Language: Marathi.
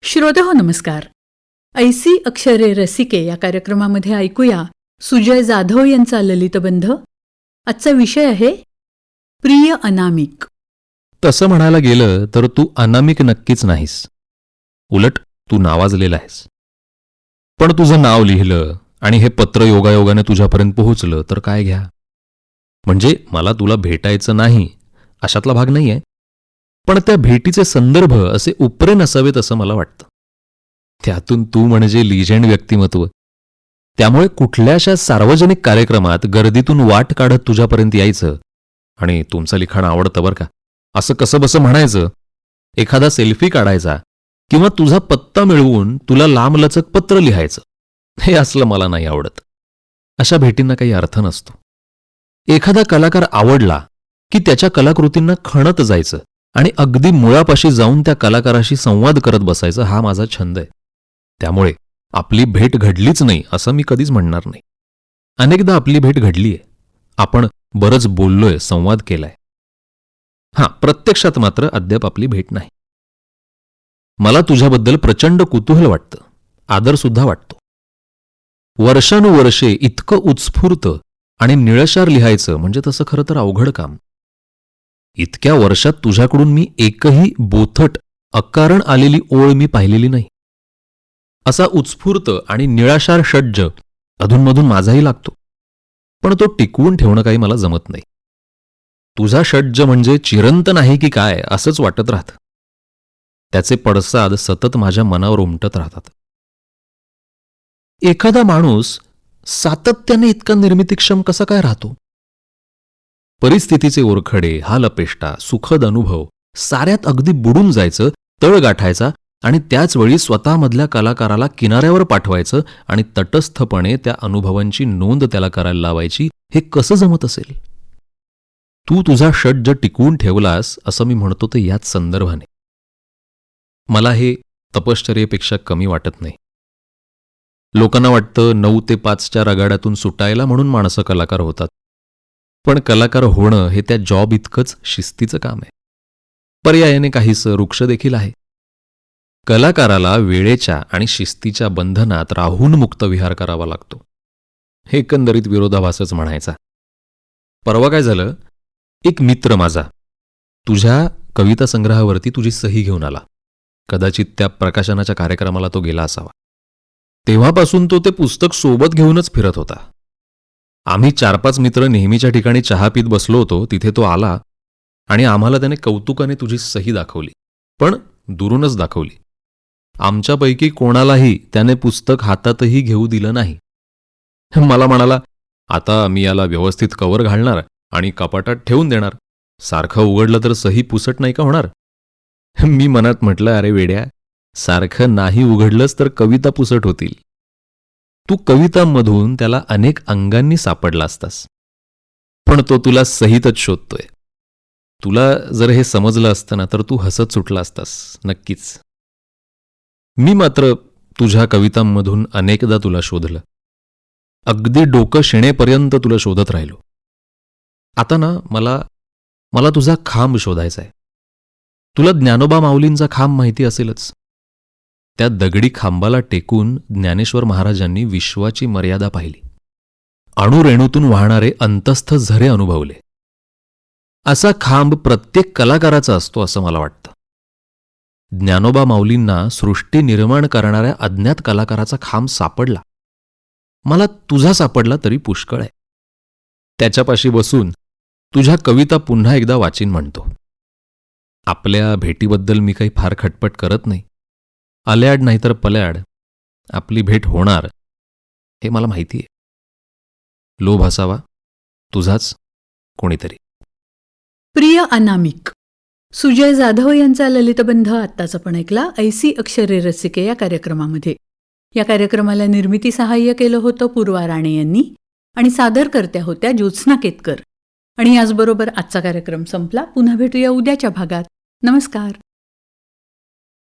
श्रोतेहो नमस्कार. ऐसी अक्षरे रसिके या कार्यक्रमामध्ये ऐकूया सुजय जाधव यांचा ललितबंध. आजचा विषय आहे प्रिय अनामिक. तसं म्हणायला गेलं तर तू अनामिक नक्कीच नाहीस. उलट तू नावाजलेला आहेस. पण तुझं नाव लिहिलं आणि हे पत्र योगायोगाने तुझ्यापर्यंत पोहोचलं तर काय घ्या. म्हणजे मला तुला भेटायचं नाही अशातला भाग नाहीये, पण त्या भेटीचे संदर्भ असे उपरे नसावेत असं मला वाटतं. त्यातून तू म्हणजे लिजेंड व्यक्तिमत्व. त्यामुळे कुठल्याशा सार्वजनिक कार्यक्रमात गर्दीतून वाट काढत तुझ्यापर्यंत यायचं आणि तुमचं लिखाण आवडतं बरं का असं कसं बसं म्हणायचं, एखादा सेल्फी काढायचा किंवा तुझा पत्ता मिळवून तुला लांबलचक पत्र लिहायचं, हे असलं मला नाही आवडत. अशा भेटींना काही अर्थ नसतो. एखादा कलाकार आवडला की त्याच्या कलाकृतींना खणत जायचं आणि अगदी मुळापाशी जाऊन त्या कलाकाराशी संवाद करत बसायचं हा माझा छंद आहे. त्यामुळे आपली भेट घडलीच नाही असं मी कधीच म्हणणार नाही. अनेकदा आपली भेट घडलीय. आपण बरंच बोललोय, संवाद केलाय. प्रत्यक्षात मात्र अद्याप आपली भेट नाही. मला तुझ्याबद्दल प्रचंड कुतूहल वाटतं, आदरसुद्धा वाटतो. वर्षानुवर्षे इतकं उत्स्फूर्त आणि निळशार लिहायचं म्हणजे तसं खरं तर अवघड काम. इतक्या वर्षात तुझ्याकडून मी एकही बोथट अकारण आलेली ओळ मी पाहिलेली नाही. असा उत्स्फूर्त आणि निळाशार षड्ज अधूनमधून माझाही लागतो, पण तो टिकवून ठेवणं काही मला जमत नाही. तुझा षड्ज म्हणजे चिरंत नाही की काय असंच वाटत राहतं. त्याचे पडसाद सतत माझ्या मनावर उमटत राहतात. एखादा माणूस सातत्याने इतका निर्मितीक्षम कसा काय राहतो? परिस्थितीचे ओरखडे, हालअपेष्टा, सुखद अनुभव साऱ्यात अगदी बुडून जायचं, तळ गाठायचा आणि त्याचवेळी स्वतःमधल्या कलाकाराला किनाऱ्यावर पाठवायचं आणि तटस्थपणे त्या अनुभवांची नोंद त्याला करायला लावायची, हे कसं जमत असेल? तू तुझा षड्ज टिकवून ठेवलास असं मी म्हणतो ते याच संदर्भाने. मला हे तपश्चर्येपेक्षा कमी वाटत नाही. लोकांना वाटतं 9 ते 5च्या रगाड्यातून सुटायला म्हणून माणसं कलाकार होतात. पण कलाकार होणं हे त्या जॉब इतकंच शिस्तीचं काम आहे. पर्यायाने काहीसं रुक्ष देखील आहे. कलाकाराला वेळेच्या आणि शिस्तीच्या बंधनात राहून मुक्तविहार करावा लागतो. हे एकंदरीत विरोधाभासच म्हणायचा. परवा काय झालं, एक मित्र माझा तुझ्या कविता संग्रहावरती तुझी सही घेऊन आला. कदाचित त्या प्रकाशनाच्या कार्यक्रमाला तो गेला असावा. तेव्हापासून तो ते पुस्तक सोबत घेऊनच फिरत होता. आम्ही 4-5 मित्र नेहमीच्या ठिकाणी चहा पीत बसलो होतो. तिथे तो आला आणि आम्हाला त्याने कौतुकाने तुझी सही दाखवली, पण दुरूनच दाखवली. आमच्यापैकी कोणालाही त्याने पुस्तक हातातही घेऊ दिलं नाही. मला म्हणाला, आता मी याला व्यवस्थित कव्हर घालणार आणि कपाटात ठेवून देणार. सारखं उघडलं तर सही पुसट नाही का होणार? मी मनात म्हटलं, अरे वेड्या, सारखं नाही उघडलंच तर कविता पुसट होतील. तू कवितांमधून त्याला अनेक अंगांनी सापडला असतास, पण तो तुला सहीतच शोधतोय. तुला जर हे समजलं असतं ना तर तू हसत सुटला असतास नक्कीच. मी मात्र तुझ्या कवितांमधून अनेकदा तुला शोधलं. अगदी डोकं शिणेपर्यंत तुला शोधत राहिलो. आता ना मला तुझा खांब शोधायचा आहे. तुला ज्ञानोबा माऊलींचा खांब माहिती असेलच. त्या दगडी खांबाला टेकून ज्ञानेश्वर महाराजांनी विश्वाची मर्यादा पाहिली. अणुरेणूतून वाहणारे अंतस्थ झरे अनुभवले. असा खांब प्रत्येक कलाकाराचा असतो असं मला वाटतं. ज्ञानोबा माऊलींना सृष्टी निर्माण करणाऱ्या अज्ञात कलाकाराचा खांब सापडला. मला तुझा सापडला तरी पुष्कळ आहे. त्याच्यापाशी बसून तुझ्या कविता पुन्हा एकदा वाचीन म्हणतो. आपल्या भेटीबद्दल मी काही फार खटपट करत नाही. आल्याड नाहीतर पल्याड आपली भेट होणार हे मला माहिती आहे. लोभ असावा तुझाच कोणीतरी. प्रिय अनामिक. सुजय जाधव यांचा ललितबंध आत्ताच आपण ऐकला ऐसी अक्षरे रसिके या कार्यक्रमामध्ये. या कार्यक्रमाला निर्मिती सहाय्य केलं होतं पूर्वा राणे यांनी आणि सादरकर्त्या होत्या ज्योत्स्ना केतकर. आणि याचबरोबर आजचा कार्यक्रम संपला. पुन्हा भेटूया उद्याच्या भागात. नमस्कार.